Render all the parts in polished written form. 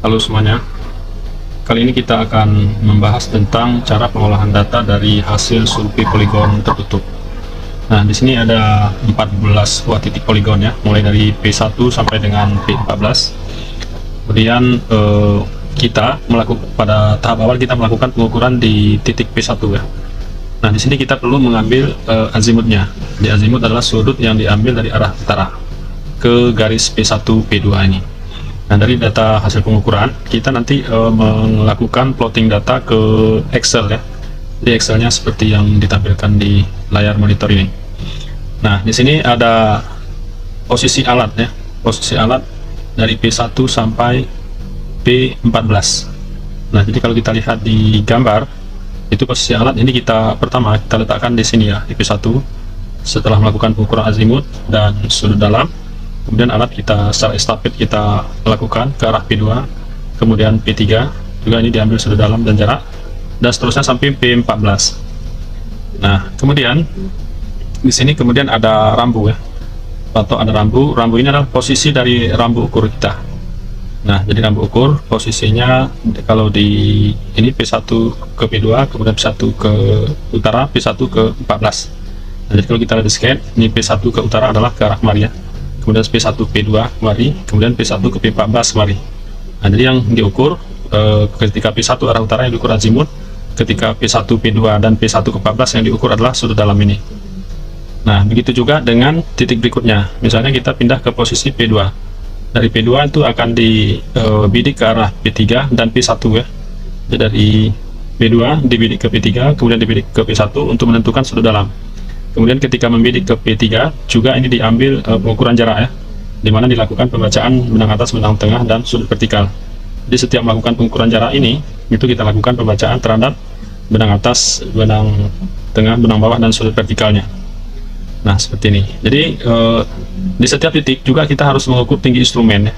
Halo semuanya, kali ini kita akan membahas tentang cara pengolahan data dari hasil survei poligon tertutup. Nah, di sini ada 14 buah titik poligon ya, mulai dari P1 sampai dengan P14. Kemudian kita melakukan pada tahap awal kita melakukan pengukuran di titik P1 ya. Nah, di sini kita perlu mengambil azimutnya. Di azimut adalah sudut yang diambil dari arah utara ke garis P1 P2 ini. Nah, dari data hasil pengukuran kita nanti melakukan plotting data ke Excel ya. Di Excelnya seperti yang ditampilkan di layar monitor ini. Nah, di sini ada posisi alat ya, posisi alat dari P1 sampai P14. Nah, jadi kalau kita lihat di gambar itu posisi alat ini pertama kita letakkan di sini ya, di P1 setelah melakukan pengukuran azimut dan sudut dalam. Kemudian alat kita secara estafet kita lakukan ke arah P2, kemudian P3 juga ini diambil sudut dalam dan jarak, dan seterusnya sampai P14. Nah, kemudian di sini kemudian ada rambu ya, atau ada rambu. Rambu ini adalah posisi dari rambu ukur kita. Nah, jadi rambu ukur posisinya kalau di ini P1 ke P2, kemudian P1 ke utara, P1 ke 14. Nah, jadi kalau kita lihat di scan, ini P1 ke utara adalah ke arah kemari ya, kemudian P1 P2 kemari, kemudian P1 ke P14 kemari. Nah, jadi yang diukur ketika P1 arah utara yang diukur azimut, ketika P1 P2 dan P1 ke 14 yang diukur adalah sudut dalam ini. Nah, begitu juga dengan titik berikutnya. Misalnya kita pindah ke posisi P2. Dari P2 itu akan dibidik ke arah P3 dan P1 ya. Jadi dari P2 dibidik ke P3, kemudian dibidik ke P1 untuk menentukan sudut dalam. Kemudian ketika membidik ke P3 juga ini diambil pengukuran jarak ya, dimana dilakukan pembacaan benang atas, benang tengah, dan sudut vertikal. Jadi setiap melakukan pengukuran jarak ini itu kita lakukan pembacaan terhadap benang atas, benang tengah, benang bawah, dan sudut vertikalnya. Nah, seperti ini. Jadi di setiap titik juga kita harus mengukur tinggi instrumen ya,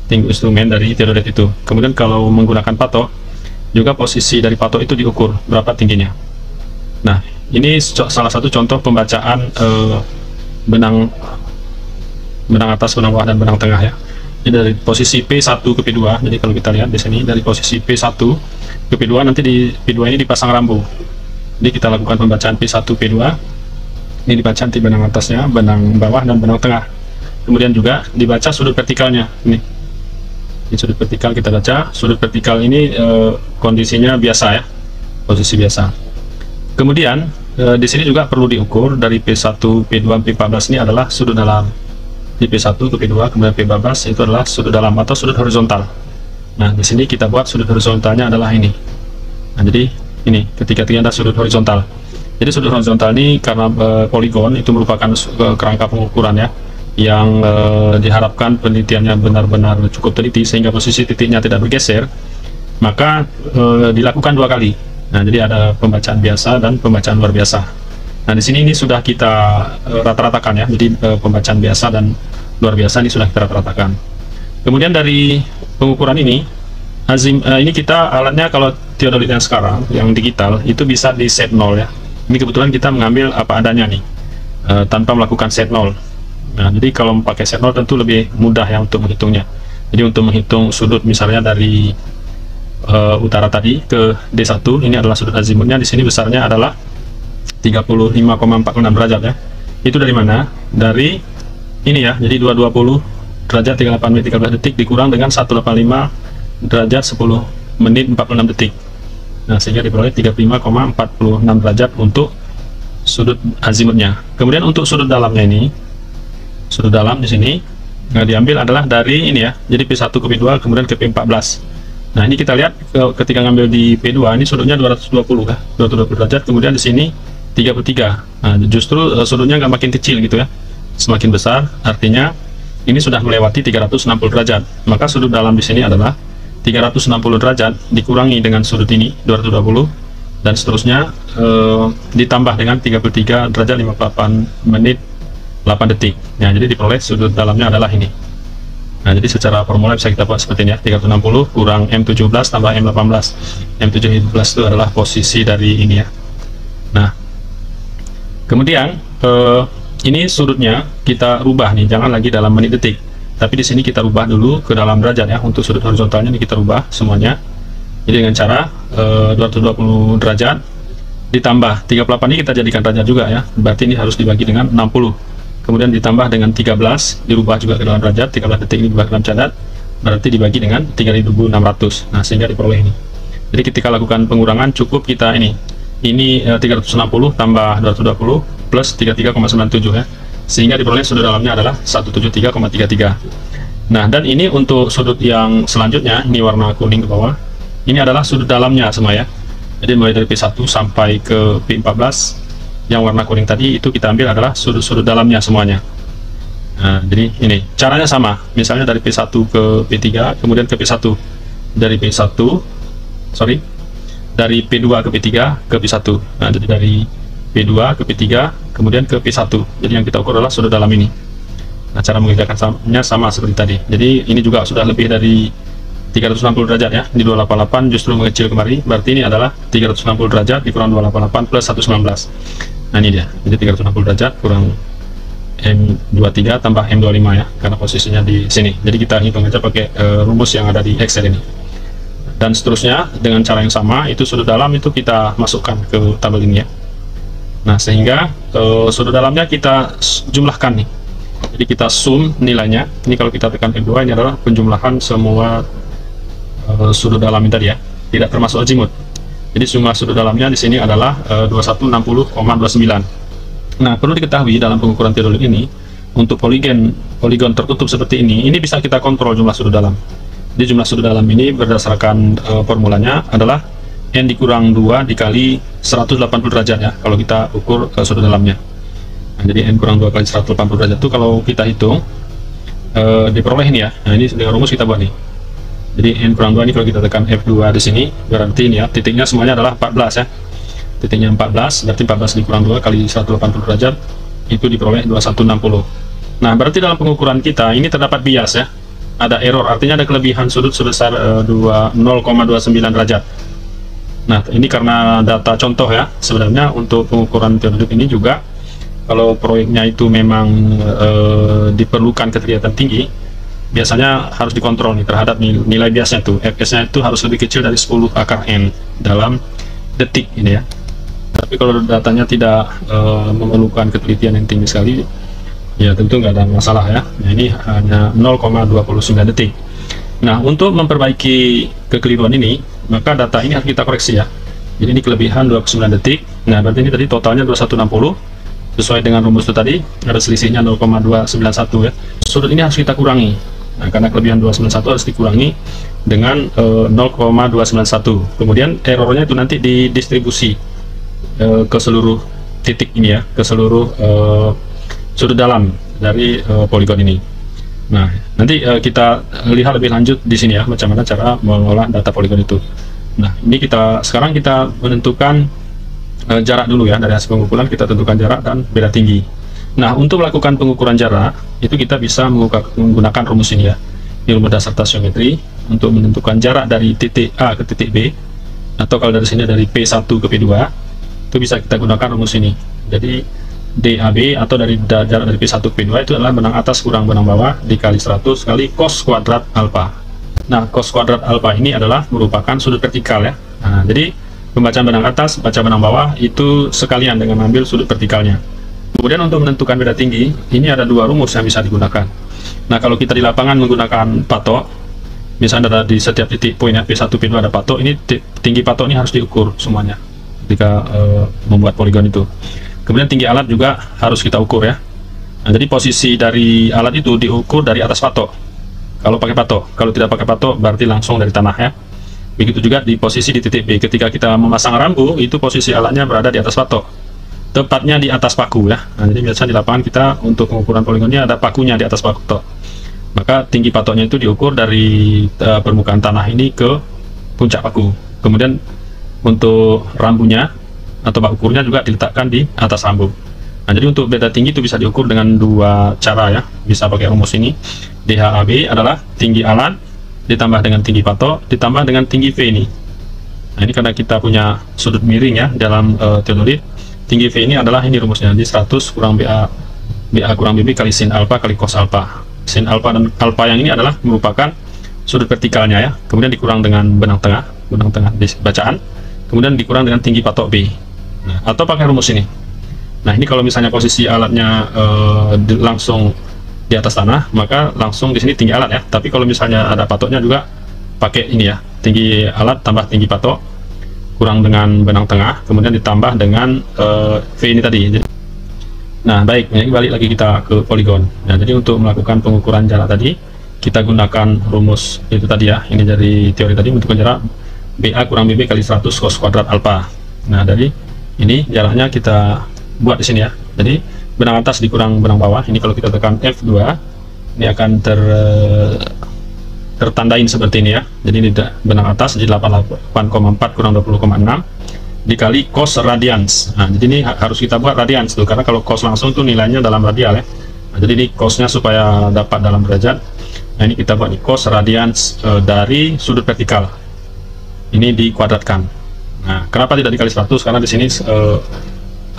tinggi instrumen dari teodolit itu. Kemudian kalau menggunakan patok juga posisi dari patok itu diukur berapa tingginya. Nah, ini salah satu contoh pembacaan benang atas, benang bawah, dan benang tengah ya. Jadi dari posisi P1 ke P2. Jadi kalau kita lihat di sini dari posisi P1 ke P2, nanti di P2 ini dipasang rambu. Jadi kita lakukan pembacaan P1 P2. Ini dibaca nanti benang atasnya, benang bawah, dan benang tengah. Kemudian juga dibaca sudut vertikalnya. Ini di sudut vertikal kita baca. Sudut vertikal ini kondisinya biasa ya, posisi biasa. Kemudian di sini juga perlu diukur dari P1, P2, P14 ini adalah sudut dalam. Di P1 ke P2 kemudian P14 itu adalah sudut dalam atau sudut horizontal. Nah, di sini kita buat sudut horizontalnya adalah ini. Nah, jadi ini ketika ada sudut horizontal. Jadi sudut horizontal ini karena poligon itu merupakan kerangka pengukuran ya, yang diharapkan penelitiannya benar-benar cukup teliti sehingga posisi titiknya tidak bergeser, maka dilakukan 2 kali. Nah, jadi ada pembacaan biasa dan pembacaan luar biasa. Nah, di sini ini sudah kita rata-ratakan ya, jadi pembacaan biasa dan luar biasa ini sudah kita rata-ratakan. Kemudian dari pengukuran ini, ini kita alatnya kalau teodolit yang sekarang yang digital itu bisa di set 0 ya. Ini kebetulan kita mengambil apa adanya nih, tanpa melakukan set 0. Nah, jadi kalau pakai set 0 tentu lebih mudah ya untuk menghitungnya. Jadi untuk menghitung sudut misalnya dari utara tadi ke D1, ini adalah sudut azimutnya, di sini besarnya adalah 35,46 derajat ya. Itu dari mana? Dari ini ya, jadi 220 derajat 38 menit 13 detik dikurang dengan 185 derajat 10 menit 46 detik. Nah, sehingga diperoleh 35,46 derajat untuk sudut azimutnya. Kemudian untuk sudut dalamnya ini, sudut dalam di sini diambil adalah dari ini ya, jadi P1 ke P2 kemudian ke P14. Nah, ini kita lihat ketika ngambil di P2 ini sudutnya 220 ya, 220 derajat, kemudian di sini 33. Nah, justru sudutnya nggak makin kecil gitu ya, semakin besar, artinya ini sudah melewati 360 derajat. Maka sudut dalam di sini adalah 360 derajat dikurangi dengan sudut ini 220 dan seterusnya ditambah dengan 33 derajat 58 menit 8 detik. Nah, jadi diperoleh sudut dalamnya adalah ini. Nah, jadi secara formula bisa kita buat seperti ini ya, 360 kurang M17 tambah M18. M17 itu adalah posisi dari ini ya. Nah, kemudian ini sudutnya kita rubah nih, jangan lagi dalam menit detik, tapi di sini kita rubah dulu ke dalam derajat ya. Untuk sudut horizontalnya ini kita rubah semuanya. Jadi dengan cara 220 derajat ditambah 38 ini kita jadikan derajat juga ya. Berarti ini harus dibagi dengan 60. Kemudian ditambah dengan 13, dirubah juga ke dalam derajat. 13 detik ini dirubah ke dalam derajat, berarti dibagi dengan 3600. Nah, sehingga diperoleh ini. Jadi ketika lakukan pengurangan cukup kita ini 360 tambah 220 plus 33,97 ya. Sehingga diperoleh sudut dalamnya adalah 173,33. Nah, dan ini untuk sudut yang selanjutnya, ini warna kuning ke bawah. Ini adalah sudut dalamnya semua ya. Jadi mulai dari P1 sampai ke P14 yang warna kuning tadi itu kita ambil adalah sudut-sudut dalamnya semuanya. Nah, jadi ini caranya sama. Misalnya dari P1 ke P3, kemudian ke P1. Dari P2 ke P3 ke P1. Nah, jadi dari P2 ke P3 kemudian ke P1. Jadi yang kita ukur adalah sudut dalam ini. Nah, cara mengerjakannya sama seperti tadi. Jadi ini juga sudah lebih dari 360 derajat ya. Di 288 justru mengecil kemari. Berarti ini adalah 360 derajat dikurang 288 plus 119. Nah, ini dia. Jadi 360 derajat kurang M23 tambah M25 ya. Karena posisinya di sini. Jadi kita hitung aja pakai rumus yang ada di Excel ini. Dan seterusnya dengan cara yang sama, itu sudut dalam itu kita masukkan ke tabel ini ya. Nah, sehingga sudut dalamnya kita jumlahkan nih. Jadi kita sum nilainya. Ini kalau kita tekan F2 ini adalah penjumlahan semua sudut dalam ini tadi ya, tidak termasuk azimut. Jadi jumlah sudut dalamnya di sini adalah 2160,29. Nah, perlu diketahui dalam pengukuran teodolit ini, untuk poligon tertutup seperti ini bisa kita kontrol jumlah sudut dalam. Jadi jumlah sudut dalam ini berdasarkan formulanya adalah N dikurang 2 dikali 180 derajat ya, kalau kita ukur sudut dalamnya. Nah, jadi N kurang 2 kali 180 derajat itu kalau kita hitung diperoleh ini ya. Nah, ini dengan rumus kita buat nih. Jadi N kurang 2 ini kalau kita tekan F2 di sini, berarti ini ya, titiknya semuanya adalah 14 ya. Titiknya 14, berarti 14 dikurang 2 kali 180 derajat, itu diperoleh 2160. Nah, berarti dalam pengukuran kita, ini terdapat bias ya. Ada error, artinya ada kelebihan sudut sebesar 0,29 derajat. Nah, ini karena data contoh ya. Sebenarnya untuk pengukuran teodolit ini juga, kalau proyeknya itu memang diperlukan ketelitian tinggi, biasanya harus dikontrol nih terhadap nilai biasnya tuh. Fs-nya itu harus lebih kecil dari 10 akar N dalam detik ini ya. Tapi kalau datanya tidak memerlukan ketelitian yang tinggi sekali, ya tentu nggak ada masalah ya. Nah, ini hanya 0,29 detik. Nah, untuk memperbaiki kekeliruan ini, maka data ini harus kita koreksi ya. Jadi ini kelebihan 29 detik. Nah, berarti ini tadi totalnya 2160. Sesuai dengan rumus itu tadi, ada selisihnya 0,291 ya. Sudut ini harus kita kurangi. Nah, karena kelebihan 291 harus dikurangi dengan 0,291. Kemudian errornya itu nanti didistribusi ke seluruh titik ini ya, ke seluruh sudut dalam dari poligon ini. Nah, nanti kita lihat lebih lanjut di sini ya, bagaimana cara mengolah data poligon itu. Nah, ini sekarang kita menentukan jarak dulu ya. Dari hasil pengukuran kita tentukan jarak dan beda tinggi. Nah, untuk melakukan pengukuran jarak itu kita bisa menggunakan rumus ini ya. Ini rumus dasar tasiometri untuk menentukan jarak dari titik A ke titik B, atau kalau dari sini dari P1 ke P2 itu bisa kita gunakan rumus ini. Jadi DAB atau dari jarak dari P1 ke P2 itu adalah benang atas kurang benang bawah dikali 100 kali cos kuadrat alfa. Nah, cos kuadrat alfa ini adalah merupakan sudut vertikal ya. Nah, jadi pembacaan benang atas, baca benang bawah itu sekalian dengan mengambil sudut vertikalnya. Kemudian untuk menentukan beda tinggi, ini ada dua rumus yang bisa digunakan. Nah, kalau kita di lapangan menggunakan patok, misalnya ada di setiap titik poin ya, P1, P2 ada patok, ini tinggi patok ini harus diukur semuanya ketika membuat poligon itu. Kemudian tinggi alat juga harus kita ukur ya. Nah, jadi posisi dari alat itu diukur dari atas patok. Kalau pakai patok, kalau tidak pakai patok berarti langsung dari tanah ya. Begitu juga di posisi di titik B. Ketika kita memasang rambu, itu posisi alatnya berada di atas patok, tepatnya di atas paku ya. Nah, jadi biasanya di lapangan kita untuk pengukuran poligonnya ada pakunya di atas patok. Maka tinggi patoknya itu diukur dari permukaan tanah ini ke puncak paku. Kemudian untuk rambunya atau bak ukurnya juga diletakkan di atas rambu. Nah, jadi untuk beda tinggi itu bisa diukur dengan dua cara ya. Bisa pakai rumus ini. DHAB adalah tinggi alat ditambah dengan tinggi patok ditambah dengan tinggi V ini. Nah, ini karena kita punya sudut miring ya dalam teodolit. Tinggi V ini adalah ini rumusnya, di 100 kurang BA kurang BB kali sin alfa kali cos alfa. sin alfa, dan alfa yang ini adalah merupakan sudut vertikalnya ya, kemudian dikurang dengan benang tengah di bacaan, kemudian dikurang dengan tinggi patok B. Nah, atau pakai rumus ini. Nah, ini kalau misalnya posisi alatnya langsung di atas tanah, maka langsung di sini tinggi alat ya. Tapi kalau misalnya ada patoknya juga pakai ini ya, tinggi alat tambah tinggi patok kurang dengan benang tengah, kemudian ditambah dengan V ini tadi. Nah, baik, ini balik lagi kita ke poligon. Nah, jadi untuk melakukan pengukuran jarak tadi, kita gunakan rumus itu tadi ya, ini dari teori tadi, menentukan jarak BA kurang BB kali 100 cos kuadrat alfa. Nah, dari ini jaraknya kita buat di sini ya. Jadi benang atas dikurang benang bawah. Ini kalau kita tekan F2, ini akan tertandain seperti ini ya. Jadi ini benang atas jadi 88,4 kurang 20,6 dikali cos radians. Nah, jadi ini harus kita buat radians tuh, karena kalau cos langsung tuh nilainya dalam radial ya. Nah, jadi ini cosnya supaya dapat dalam derajat. Nah, ini kita buat nih cos radians dari sudut vertikal. Ini dikuadratkan. Nah, kenapa tidak dikali 100? Karena di sini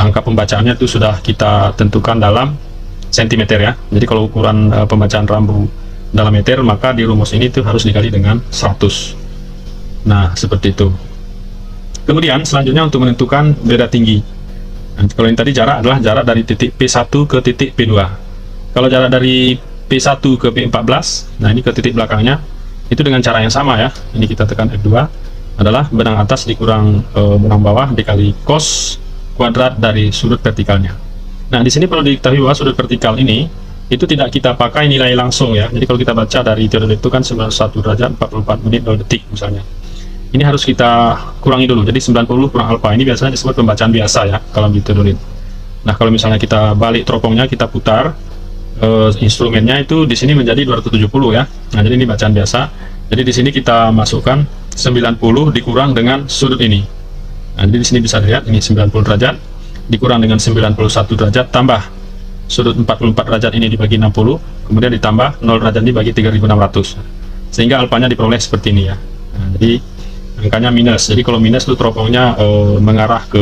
angka pembacaannya itu sudah kita tentukan dalam sentimeter ya. Jadi kalau ukuran pembacaan rambu dalam meter, maka di rumus ini tuh harus dikali dengan 100. Nah, seperti itu. Kemudian selanjutnya untuk menentukan beda tinggi. Nah, kalau yang tadi jarak adalah jarak dari titik P1 ke titik P2. Kalau jarak dari P1 ke P14, nah ini ke titik belakangnya, itu dengan cara yang sama ya. Ini kita tekan F2, adalah benang atas dikurang benang bawah dikali cos kuadrat dari sudut vertikalnya. Nah, di sini perlu diketahui bahwa sudut vertikal ini itu tidak kita pakai nilai langsung ya. Jadi kalau kita baca dari teori itu kan 91 derajat 44 menit 0 detik misalnya. Ini harus kita kurangi dulu. Jadi 90 kurang alfa ini biasanya disebut pembacaan biasa ya kalau di teori. Nah, kalau misalnya kita balik teropongnya, kita putar instrumennya itu di sini menjadi 270 ya. Nah, jadi ini bacaan biasa. Jadi di sini kita masukkan 90 dikurang dengan sudut ini. Nah, jadi di sini bisa dilihat ini 90 derajat dikurang dengan 91 derajat tambah sudut 44 derajat ini dibagi 60, kemudian ditambah 0 derajat ini bagi 3600. Sehingga alfanya diperoleh seperti ini ya. Nah, jadi angkanya minus. Jadi kalau minus itu teropongnya mengarah ke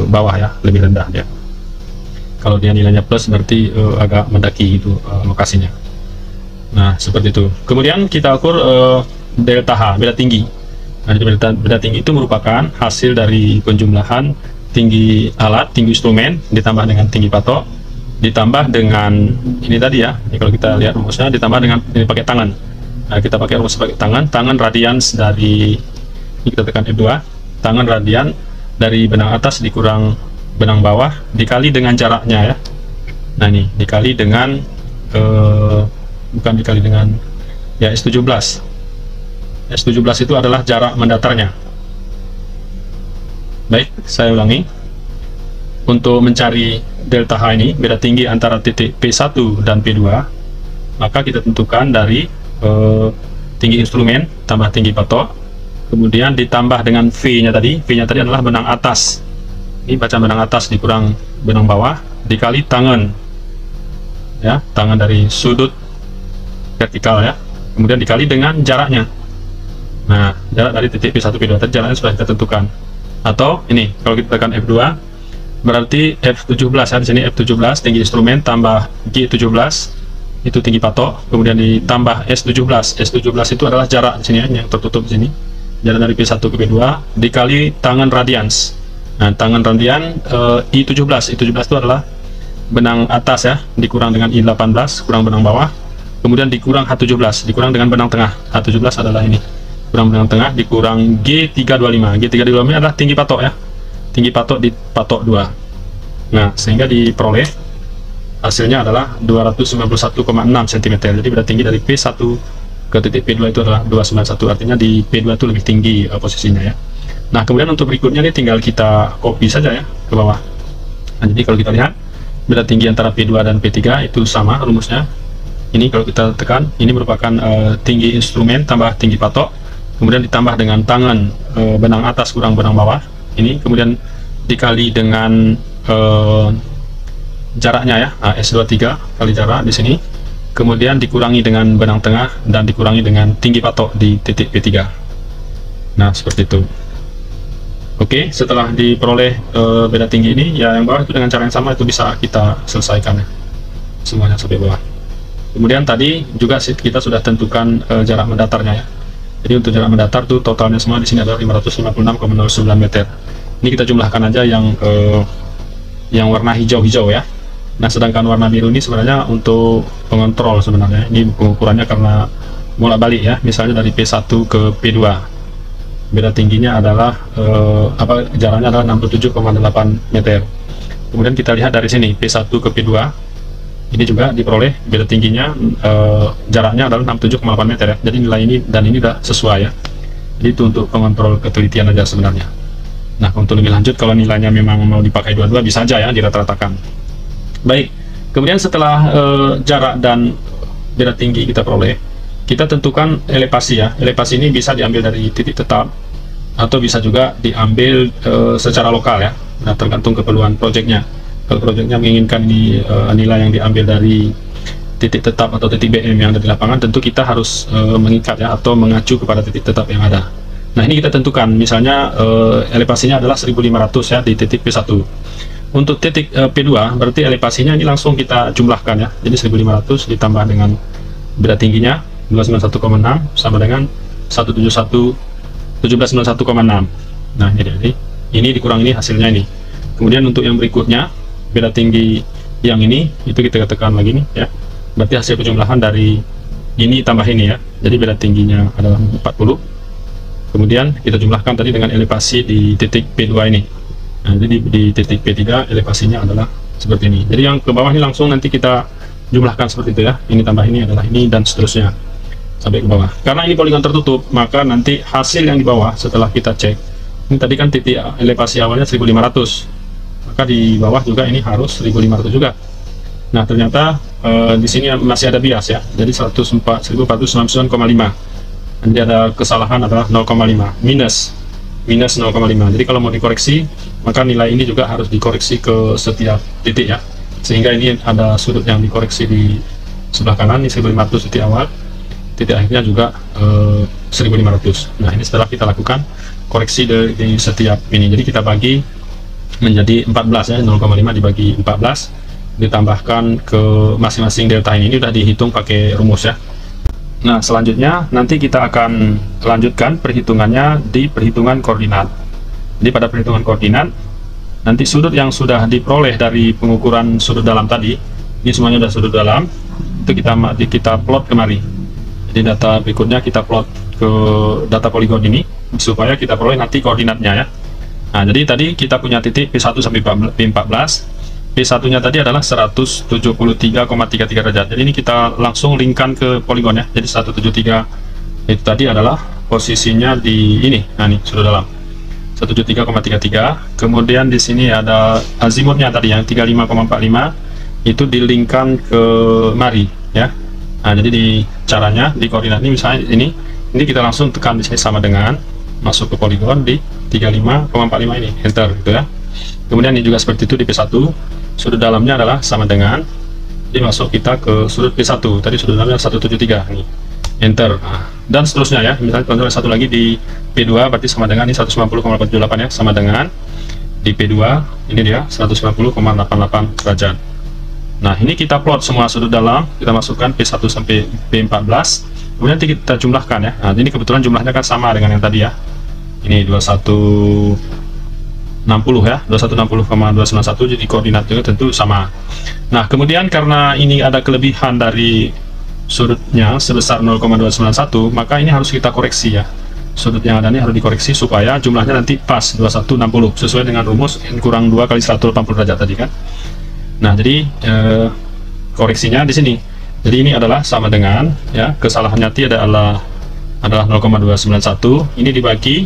bawah ya, lebih rendah dia. Kalau dia nilainya plus berarti agak mendaki itu lokasinya. Nah, seperti itu. Kemudian kita ukur delta H, beda tinggi. Nah, beda tinggi itu merupakan hasil dari penjumlahan tinggi alat, tinggi instrumen ditambah dengan tinggi patok, ditambah dengan ini tadi ya. Ini kalau kita lihat rumusnya ditambah dengan ini pakai tangan. Nah, kita pakai rumus pakai tangan radians dari ini, kita tekan F2, tangan radian dari benang atas dikurang benang bawah dikali dengan jaraknya ya. Nah, ini dikali dengan bukan dikali dengan ya S17. S17 itu adalah jarak mendatarnya. Baik, saya ulangi. Untuk mencari delta H ini, beda tinggi antara titik P1 dan P2, maka kita tentukan dari tinggi instrumen tambah tinggi patok, kemudian ditambah dengan V-nya tadi. V-nya tadi adalah benang atas. Ini bacaan benang atas dikurang benang bawah dikali tangan. Ya, tangan dari sudut vertikal ya. Kemudian dikali dengan jaraknya. Nah, jarak dari titik P1 P2 tadi jaraknya sudah kita tentukan. Atau ini kalau kita tekan F2 berarti F17 ya, di sini F17 tinggi instrumen tambah G17 itu tinggi patok, kemudian ditambah S17. S17 itu adalah jarak di sini ya, yang tertutup di sini. Jarak dari P1 ke P2 dikali tangan radians. Nah, tangan radian I17. I17 itu adalah benang atas ya, dikurang dengan I18 kurang benang bawah, kemudian dikurang H17 dikurang dengan benang tengah. H17 adalah ini kurang benang tengah dikurang G325. G325 adalah tinggi patok ya, tinggi patok di patok 2. Nah, sehingga diperoleh hasilnya adalah 291,6 cm. Jadi beda tinggi dari P1 ke titik P2 itu adalah 291, artinya di P2 itu lebih tinggi posisinya ya. Nah, kemudian untuk berikutnya ini tinggal kita copy saja ya ke bawah. Nah, jadi kalau kita lihat beda tinggi antara P2 dan P3 itu sama rumusnya. Ini kalau kita tekan, ini merupakan tinggi instrumen tambah tinggi patok, kemudian ditambah dengan tangan benang atas kurang benang bawah. Ini kemudian dikali dengan jaraknya ya, nah, S23 kali jarak di sini, kemudian dikurangi dengan benang tengah dan dikurangi dengan tinggi patok di titik P3. Nah, seperti itu. Oke, setelah diperoleh beda tinggi ini ya, yang bawah itu dengan cara yang sama itu bisa kita selesaikan ya, semuanya sampai bawah. Kemudian tadi juga kita sudah tentukan jarak mendatarnya ya. Jadi untuk jarak mendatar tuh totalnya semua di sini adalah 556,09 meter. Ini kita jumlahkan aja yang warna hijau-hijau ya. Nah, sedangkan warna biru ini sebenarnya untuk pengontrol sebenarnya. Ini pengukurannya karena bolak-balik ya. Misalnya dari P1 ke P2. Beda tingginya adalah jaraknya adalah 67,8 meter. Kemudian kita lihat dari sini P1 ke P2. Ini juga diperoleh beda tingginya, jaraknya adalah 67,8 meter ya. Jadi nilai ini dan ini sudah sesuai ya. Jadi itu untuk pengontrol ketelitian aja sebenarnya. Nah, untuk lebih lanjut kalau nilainya memang mau dipakai dua-dua bisa aja ya dirata-ratakan. Baik, kemudian setelah jarak dan beda tinggi kita peroleh, kita tentukan elevasi ya. Elevasi ini bisa diambil dari titik tetap atau bisa juga diambil secara lokal ya. Nah, tergantung keperluan proyeknya. Kalau proyeknya menginginkan nilai yang diambil dari titik tetap atau titik BM yang ada di lapangan, tentu kita harus mengikat ya atau mengacu kepada titik tetap yang ada. Nah, ini kita tentukan misalnya elevasinya adalah 1500 ya di titik P1. Untuk titik P2 berarti elevasinya ini langsung kita jumlahkan ya. Jadi 1500 ditambah dengan beda tingginya 291,6 sama dengan 1791,6. Nah, jadi ini dikurang ini hasilnya ini. Kemudian untuk yang berikutnya beda tinggi yang ini itu kita tekan lagi nih ya. Berarti hasil penjumlahan dari ini tambah ini ya. Jadi beda tingginya adalah 40. Kemudian kita jumlahkan tadi dengan elevasi di titik P2 ini. Nah, jadi di titik P3 elevasinya adalah seperti ini. Jadi yang ke bawah ini langsung nanti kita jumlahkan seperti itu ya. Ini tambah ini adalah ini dan seterusnya sampai ke bawah. Karena ini poligon tertutup, maka nanti hasil yang di bawah setelah kita cek, ini tadi kan titik elevasi awalnya 1500, maka di bawah juga ini harus 1500 juga. Nah, ternyata di sini masih ada bias ya. Jadi 1499,5. Nanti ada kesalahan adalah 0,5 minus 0,5. Jadi kalau mau dikoreksi, maka nilai ini juga harus dikoreksi ke setiap titik ya. Sehingga ini ada sudut yang dikoreksi di sebelah kanan, ini 1500 titik awal, titik akhirnya juga 1500. Nah, ini setelah kita lakukan koreksi di setiap ini. Jadi kita bagi menjadi 14 ya, 0,5 dibagi 14 ditambahkan ke masing-masing delta ini sudah dihitung pakai rumus ya. Nah, selanjutnya nanti kita akan lanjutkan perhitungannya di perhitungan koordinat. Jadi pada perhitungan koordinat nanti sudut yang sudah diperoleh dari pengukuran sudut dalam tadi, ini semuanya sudah sudut dalam, itu kita plot kemari. Jadi data berikutnya kita plot ke data poligon ini supaya kita peroleh nanti koordinatnya ya. Nah, jadi tadi kita punya titik P1 sampai P14. P1-nya tadi adalah 173,33 derajat. Jadi ini kita langsung linkkan ke poligon ya. Jadi 173 itu tadi adalah posisinya di ini. Nah, ini sudah dalam 173,33. Kemudian di sini ada azimutnya tadi yang 35,45 itu dilingkan ke mari ya. Nah, jadi di caranya di koordinat ini misalnya ini kita langsung tekan di sini sama dengan masuk ke poligon di 35,45 ini, enter gitu ya. Kemudian ini juga seperti itu di P1, sudut dalamnya adalah sama dengan dimasuk kita ke sudut P1 tadi, sudut dalamnya 173 nih, enter. Nah, dan seterusnya ya. Misalnya contoh satu lagi di P2 berarti sama dengan ini 190,48 ya, sama dengan di P2 ini dia 190,88 derajat. Nah, ini kita plot semua sudut dalam, kita masukkan P1 sampai P14, kemudian nanti kita jumlahkan ya. Nah, ini kebetulan jumlahnya kan sama dengan yang tadi ya. Ini 2160 ya, 2160,291, jadi koordinatnya tentu sama. Nah, kemudian karena ini ada kelebihan dari sudutnya sebesar 0,291, maka ini harus kita koreksi ya. Sudut yang ada ini harus dikoreksi supaya jumlahnya nanti pas 2160 sesuai dengan rumus n kurang 2 kali 180 derajat tadi kan. Nah, jadi koreksinya di sini. Jadi ini adalah sama dengan ya, kesalahannya T adalah 0,291, ini dibagi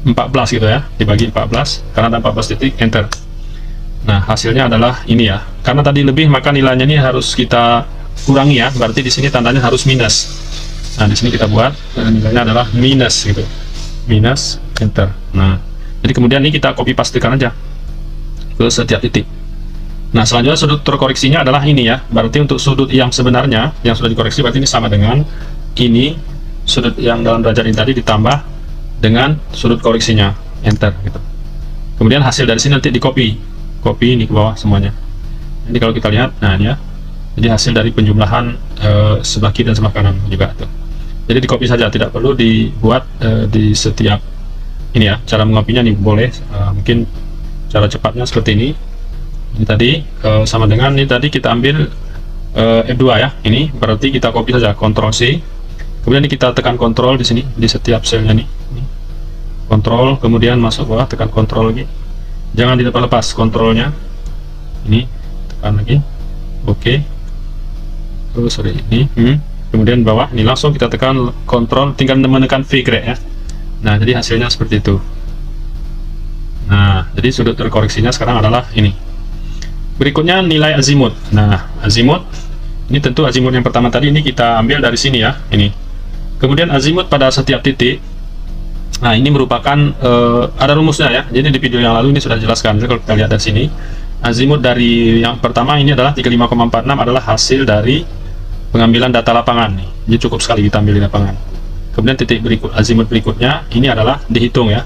14 gitu ya, dibagi 14 karena ada 14 titik, enter. Nah, hasilnya adalah ini ya. Karena tadi lebih, maka nilainya ini harus kita kurangi ya. Berarti di sini tandanya harus minus. Nah, di sini kita buat nilainya adalah minus gitu. Minus, enter. Nah, jadi kemudian ini kita copy pastekan aja ke setiap titik. Nah, selanjutnya sudut terkoreksinya adalah ini ya. Berarti untuk sudut yang sebenarnya yang sudah dikoreksi berarti ini sama dengan ini sudut yang dalam derajat ini tadi ditambah dengan sudut koreksinya, enter gitu. Kemudian hasil dari sini nanti di copy ini ke bawah semuanya. Jadi kalau kita lihat, nah ini ya, Jadi hasil dari penjumlahan sebelah kiri dan sebelah kanan juga tuh. Jadi di copy saja, tidak perlu dibuat di setiap ini ya. Cara mengopinya nih boleh mungkin cara cepatnya seperti ini. Ini tadi sama dengan ini tadi kita ambil F2 ya. Ini berarti kita copy saja, Ctrl C. Kemudian ini kita tekan Ctrl di sini di setiap selnya nih. Ctrl, kemudian masuk bawah, tekan Ctrl lagi. Jangan dilepas kontrolnya. Ini tekan lagi. Oke. Oh sorry ini. Kemudian bawah ini langsung kita tekan Ctrl, tinggal menekan V ya. Nah jadi hasilnya seperti itu. Nah jadi sudut terkoreksinya sekarang adalah ini. Berikutnya nilai azimut. Nah azimut ini tentu azimut yang pertama tadi ini kita ambil dari sini ya. Ini. Kemudian azimut pada setiap titik. Nah ini merupakan ada rumusnya ya. Jadi di video yang lalu ini sudah dijelaskan. Jadi kalau kita lihat dari sini, azimut dari yang pertama ini adalah 35,46 adalah hasil dari pengambilan data lapangan nih. Jadi cukup sekali kita ambil di lapangan. Kemudian titik berikut azimut berikutnya ini adalah dihitung ya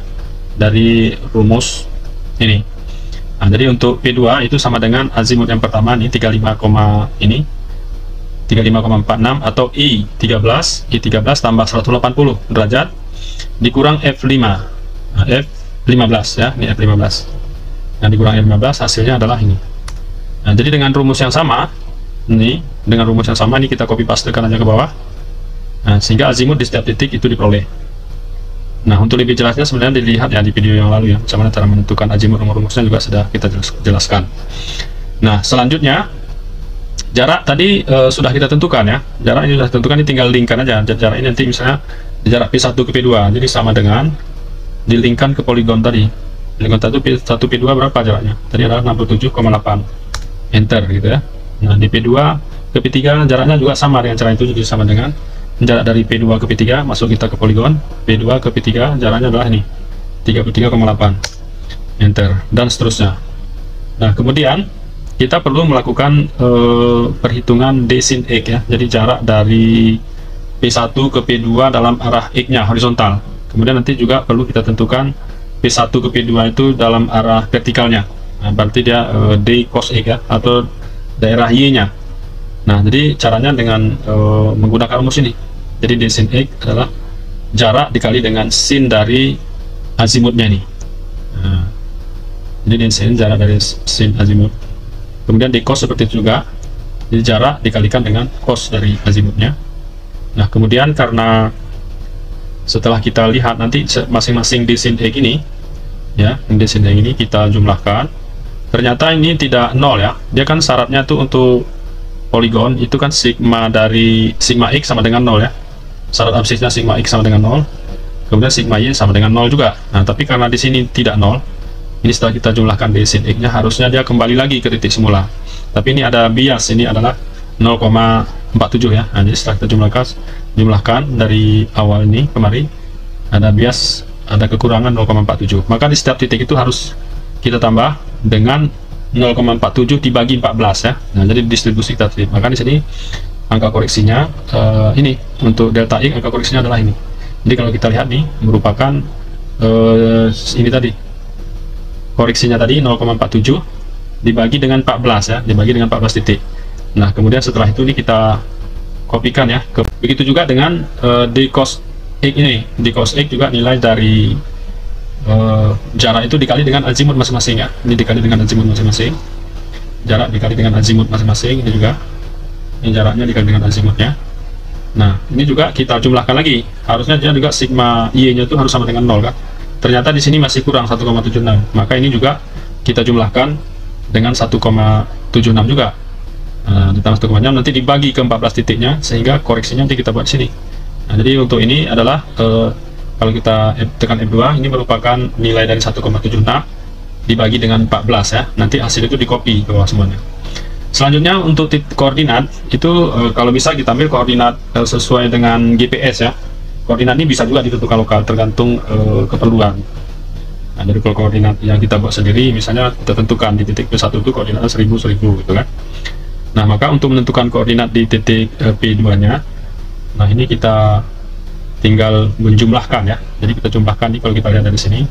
dari rumus ini. Nah, jadi untuk P2 itu sama dengan azimut yang pertama nih 35,46 atau I13 tambah 180 derajat dikurang F5. Nah, F15 ya, ini F15. Nah, dikurang F15 hasilnya adalah ini. Nah, jadi dengan rumus yang sama ini, dengan rumus yang sama ini kita copy pastekan aja ke bawah. Nah, sehingga azimut di setiap titik itu diperoleh. Nah, untuk lebih jelasnya sebenarnya dilihat ya di video yang lalu ya, bagaimana cara menentukan azimut, rumusnya juga sudah kita jelaskan. Nah, selanjutnya jarak tadi sudah kita tentukan ya. Jarak ini sudah tentukan, ini tinggal linkkan aja. Jarak ini nanti misalnya jarak P1 ke P2, jadi sama dengan dilingkan ke poligon tadi. Poligon tadi P1 P2 berapa jaraknya? Tadi adalah 67,8. Enter gitu ya. Nah, di P2 ke P3 jaraknya juga sama dengan cara itu, jadi sama dengan jarak dari P2 ke P3, masuk kita ke poligon P2 ke P3 jaraknya adalah ini 33,8. Enter dan seterusnya. Nah, kemudian kita perlu melakukan perhitungan desin X ya. Jadi jarak dari P1 ke P2 dalam arah X-nya horizontal. Kemudian nanti juga perlu kita tentukan P1 ke P2 itu dalam arah vertikalnya. Nah, berarti dia D cos X ya, atau daerah Y-nya. Nah, jadi caranya dengan menggunakan rumus ini. Jadi d sin X adalah jarak dikali dengan sin dari azimutnya nih. Nah, jadi d sin jarak dari sin azimut. Kemudian d cos seperti itu juga. Jadi jarak dikalikan dengan cos dari azimutnya. Nah, kemudian karena setelah kita lihat nanti masing-masing d sin X ini ya, d sin X ini kita jumlahkan. Ternyata ini tidak nol ya. Dia kan syaratnya tuh untuk poligon itu kan sigma dari sigma X sama dengan 0 ya. Syarat absisnya sigma X sama dengan 0. Kemudian sigma Y sama dengan 0 juga. Nah, tapi karena di sini tidak 0, ini setelah kita jumlahkan d sin X-nya harusnya dia kembali lagi ke titik semula. Tapi ini ada bias, ini adalah 0,47 ya. Nah, jadi setelah kita jumlahkan dari awal ini kemari ada bias, ada kekurangan 0,47. Maka di setiap titik itu harus kita tambah dengan 0,47 dibagi 14 ya. Nah, jadi distribusi kita. Maka di sini angka koreksinya ini untuk delta X, angka koreksinya adalah ini. Jadi kalau kita lihat nih merupakan ini tadi koreksinya tadi 0,47 dibagi dengan 14 ya, dibagi dengan 14 titik. Nah, kemudian setelah itu ini kita kopikan ya. Begitu juga dengan d cos X ini. D cos X juga nilai dari jarak itu dikali dengan azimut masing-masing ya. Ini dikali dengan azimut masing-masing. Jarak dikali dengan azimut masing-masing. Ini juga ini jaraknya dikali dengan azimutnya. Nah, ini juga kita jumlahkan lagi. Harusnya dia juga sigma Y-nya itu harus sama dengan 0 kan. Ternyata di sini masih kurang 1,76. Maka ini juga kita jumlahkan dengan 1,76 juga. Nah, ditambah 1,6 nanti dibagi ke 14 titiknya sehingga koreksinya nanti kita buat di sini. Nah, jadi untuk ini adalah kalau kita tekan F2 ini merupakan nilai dari 1,76 dibagi dengan 14 ya. Nanti hasil itu di copy ke bawah semuanya. Selanjutnya untuk titik koordinat itu kalau bisa kita ambil koordinat sesuai dengan GPS ya. Koordinat ini bisa juga ditentukan lokal tergantung keperluan. Nah, dari koordinat yang kita buat sendiri misalnya kita tentukan di titik P1 itu koordinatnya 1000 gitu kan. Nah, maka untuk menentukan koordinat di titik P2 nya, nah ini kita tinggal menjumlahkan ya. Jadi kita jumlahkan nih, kalau kita lihat dari sini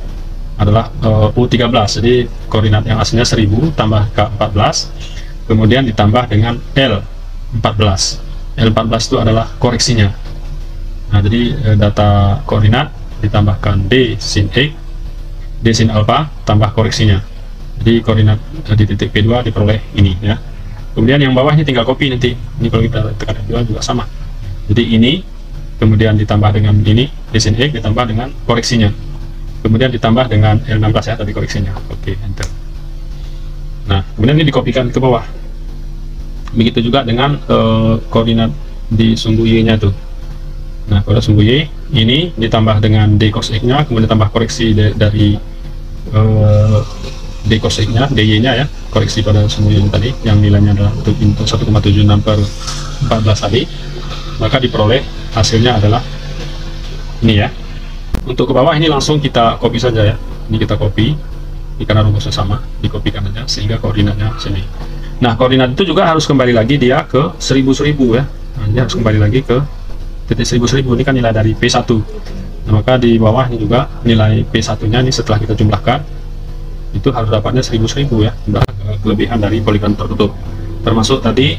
adalah U13. Jadi koordinat yang aslinya 1000 tambah K14 kemudian ditambah dengan L L14. L14 itu adalah koreksinya. Nah, jadi data koordinat ditambahkan D sin X, D sin alpha tambah koreksinya. Jadi koordinat di titik P2 diperoleh ini ya. Kemudian yang bawah ini tinggal copy nanti. Ini kalau kita tekan F2 juga sama. Jadi ini kemudian ditambah dengan ini D sin X ditambah dengan koreksinya. Kemudian ditambah dengan L16 ya tadi koreksinya. Oke, enter. Nah, kemudian ini dikopikan ke bawah. Begitu juga dengan koordinat di sumbu Y-nya tuh. Nah, koordinat sumbu Y ini ditambah dengan D cos X-nya, kemudian tambah koreksi dari D cos X-nya, DY-nya ya, koreksi pada sumbu Y tadi, yang nilainya adalah 1,76 per 14 tadi, maka diperoleh hasilnya adalah ini ya. Untuk ke bawah ini langsung kita copy saja ya. Ini kita copy, ini karena rumusnya sama, dikopikan aja sehingga koordinatnya sini. Nah, koordinat itu juga harus kembali lagi dia ke 1000 ya. Nah, dia harus kembali lagi ke titik 1000. Ini kan nilai dari P1. Nah, maka di bawah ini juga nilai P1-nya ini setelah kita jumlahkan itu harus dapatnya 1000 ya. Sudah kelebihan dari poligon tertutup. Termasuk tadi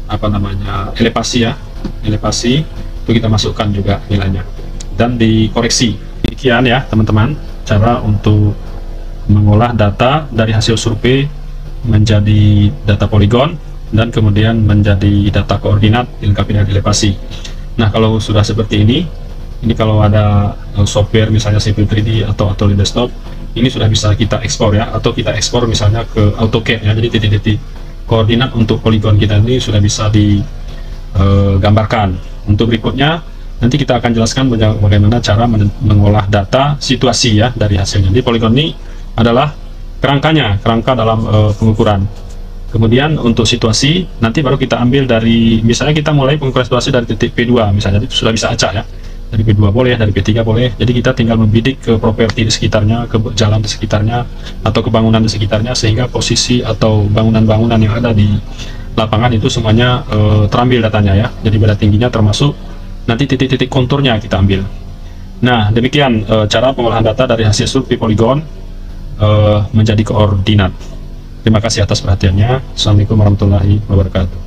apa namanya? Elevasi ya. Elevasi itu kita masukkan juga nilainya dan dikoreksi. Demikian ya, teman-teman, cara untuk mengolah data dari hasil survei menjadi data poligon dan kemudian menjadi data koordinat dilengkapi dengan elevasi. Nah, kalau sudah seperti ini kalau ada software misalnya Civil 3D atau Atoli Desktop, ini sudah bisa kita ekspor ya, atau kita ekspor misalnya ke AutoCAD ya. Jadi titik-titik koordinat untuk poligon kita ini sudah bisa digambarkan. Untuk berikutnya nanti kita akan jelaskan bagaimana cara mengolah data situasi ya dari hasilnya. Jadi poligon ini adalah kerangka dalam pengukuran. Kemudian untuk situasi nanti baru kita ambil dari, misalnya kita mulai pengukuran situasi dari titik P2 misalnya, jadi sudah bisa acak ya, dari P2 boleh, dari P3 boleh. Jadi kita tinggal membidik ke properti di sekitarnya, ke jalan di sekitarnya, atau ke bangunan di sekitarnya, sehingga posisi atau bangunan-bangunan yang ada di lapangan itu semuanya terambil datanya ya. Jadi beda tingginya termasuk nanti titik-titik konturnya kita ambil. Nah, demikian cara pengolahan data dari hasil survei poligon menjadi koordinat. Terima kasih atas perhatiannya. Assalamualaikum warahmatullahi wabarakatuh.